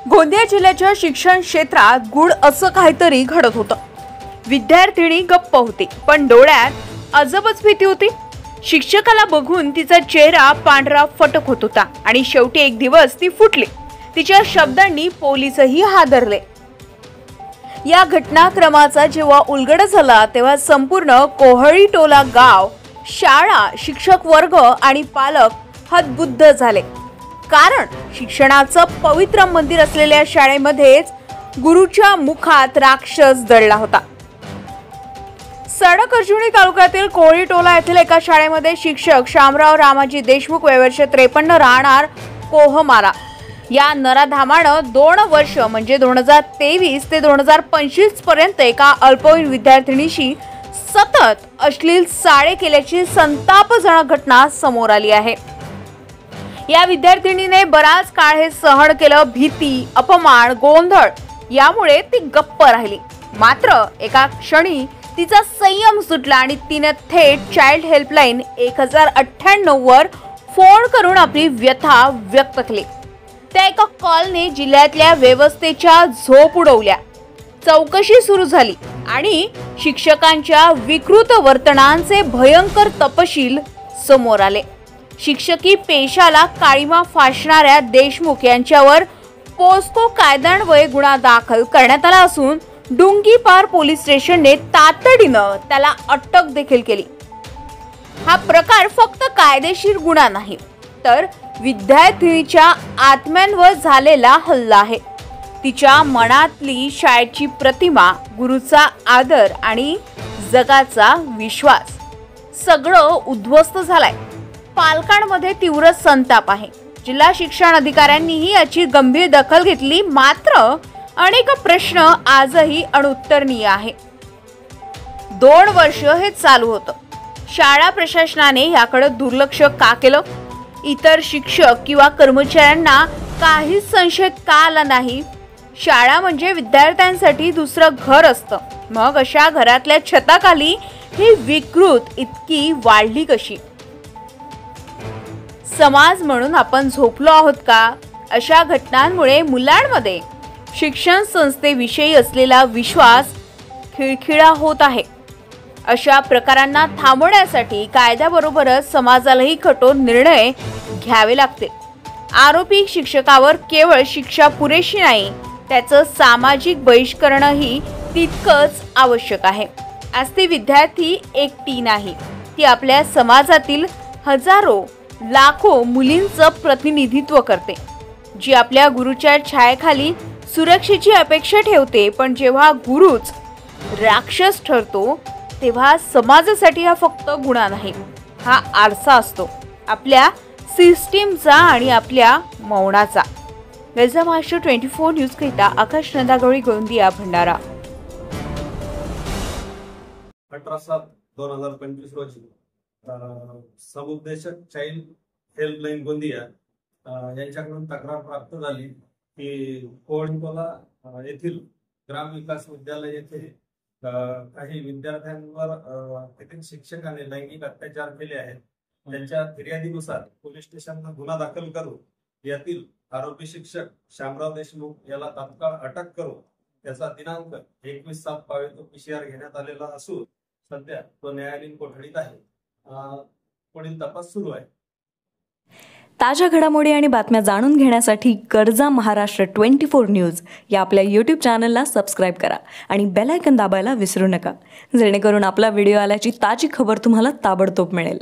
गोंदिया जिल्ह्याच्या शिक्षण क्षेत्रात गुड असं काहीतरी घडत होतं। विद्यार्थिनी गप्प होती, पण डोळ्यात अजबच भीती होती। शिक्षकाला बघून तिचा चेहरा पांढरा फटक होत होता आणि शेवटी एक दिवस ती फुटली। तिच्या शब्दांनी पोलीसही हादरले। या घटनाक्रमाचा जेव्हा उलगडा झाला तेव्हा संपूर्ण कोहळी टोला गाव, शाळा, शिक्षक वर्ग आणि पालक हतबुद्ध झाले। कारण शिक्षणाचं पवित्र मंदिर असलेल्या शाळेमध्येच गुरुच्या मुखात राक्षस दडला होता। सडक अर्जुनी तालुक्यातील कोहळी टोला येथील एका शाळेमध्ये शिक्षक शामराव रामाजी देशमुख वय वर्ष 53 राहणार कोहमारा या नराधामानं 2 वर्ष म्हणजे 2023 ते 2025 पर्यंत एका अल्पवयीन विद्यार्थिनीशी सतत अश्लील चाळे केल्याची संतापजनक घटना समोर आली आहे। या विद्यार्थिनीने बराच काळ हे सहन केलं। भीती, अपमान, गोंधळ यामुळे ती गप्प राहिली। मात्र एका क्षणी तिचा संयम सुटला आणि तिने थेट चाइल्ड हेल्पलाईन 1098 वर फोन करून आपली व्यथा व्यक्त केली। त्या एका कॉलने जिल्ह्यातल्या व्यवस्थेच्या झोप उडवल्या। चौकशी सुरू झाली आणि शिक्षकांच्या विकृत वर्तनांचे भयंकर तपशील समोर आले। शिक्षकी पेशाला काळीमा फासणाऱ्या देशमुख यांच्यावर पोस्को कायद्यान्वये गुन्हा दाखल करण्यात आला असून डुंगीपार पोलीस स्टेशनने तातडीनं त्याला अटक देखील केली। हा प्रकार फक्त कायदेशीर गुन्हा नाही, तर विद्यार्थिनीच्या आत्म्यांवर झालेला हल्ला आहे। तिच्या मनातली शाळेची प्रतिमा, गुरुचा आदर आणि जगाचा विश्वास सगळं उद्ध्वस्त झालंय। पालकांमध्ये तीव्र संताप आहे। जिल्हा शिक्षण अधिकाऱ्यांनीही याची गंभीर दखल घेतली, मात्र अनेक प्रश्न आजही अनुत्तरणीय आहे। 2 वर्ष हे चालू होतं। शाळा प्रशासनाने याकडे दुर्लक्ष का केलं? इतर शिक्षक किंवा कर्मचाऱ्यांना काही संशय का आला नाही? शाळा म्हणजे विद्यार्थ्यांसाठी दुसरं घर असतं, मग अशा घरातल्या छताखाली ही विकृत इतकी वाढली कशी? समाज म्हणून आपण झोपलो आहोत का? अशा घटनांमुळे मुलांमध्ये शिक्षण संस्थेविषयी असलेला विश्वास खिळखिळा होत आहे। अशा प्रकारांना थांबवण्यासाठी कायद्याबरोबरच समाजालाही कठोर निर्णय घ्यावे लागतील। आरोपी शिक्षकावर केवळ शिक्षा पुरेशी नाही, त्याचं सामाजिक बहिष्करणही तितकंच आवश्यक आहे। आज ती विद्यार्थी एकटी नाही, ती आपल्या समाजातील हजारो लाखो मुलींचं प्रतिनिधित्व करते, जी आपल्या गुरुच्या छायेखाली सुरक्षेची अपेक्षा ठेवते। पण जेव्हा गुरुच राक्षस ठरतो तेव्हा समाजासाठी हा फक्त गुन्हा नाही, हा आरसा असतो आपल्या सिस्टीमचा आणि आपल्या मौनाचा। गरजा महाराष्ट्र 24 न्यूज करिता आकाश नंदागवळी, गोंदिया, भंडारा। 18/7/2025 रोजी समुपदेशक चाइल्ड हेल्पलाईन गोंदिया यांच्याकडून तक्रार प्राप्त झाली की कोहळी टोला येथील ग्राम विकास विद्यालय येथे काही विद्यार्थ्यांवर तेथील शिक्षकाने लैंगिक अत्याचार केले आहेत। त्यांच्या फिर्यादीनुसार पोलीस स्टेशनला गुन्हा दाखल करून यातील आरोपी शिक्षक शामराव देशमुख याला तात्काळ अटक करून त्याचा दिनांक 21/7 तो PCR घेण्यात आलेला असून सध्या तो न्यायालयीन कोठडीत आहे। पुढील तपास सुरू आहे। ताज्या घडामोडी आणि बातम्या जाणून घेण्यासाठी गरजा महाराष्ट्र 24 न्यूज या आपल्या YouTube चॅनलला सबस्क्राईब करा आणि बेल आयकॉन दाबायला विसरू नका, जेणेकरून आपला व्हिडिओ आल्याची ताजी खबर तुम्हाला ताबडतोब मिळेल।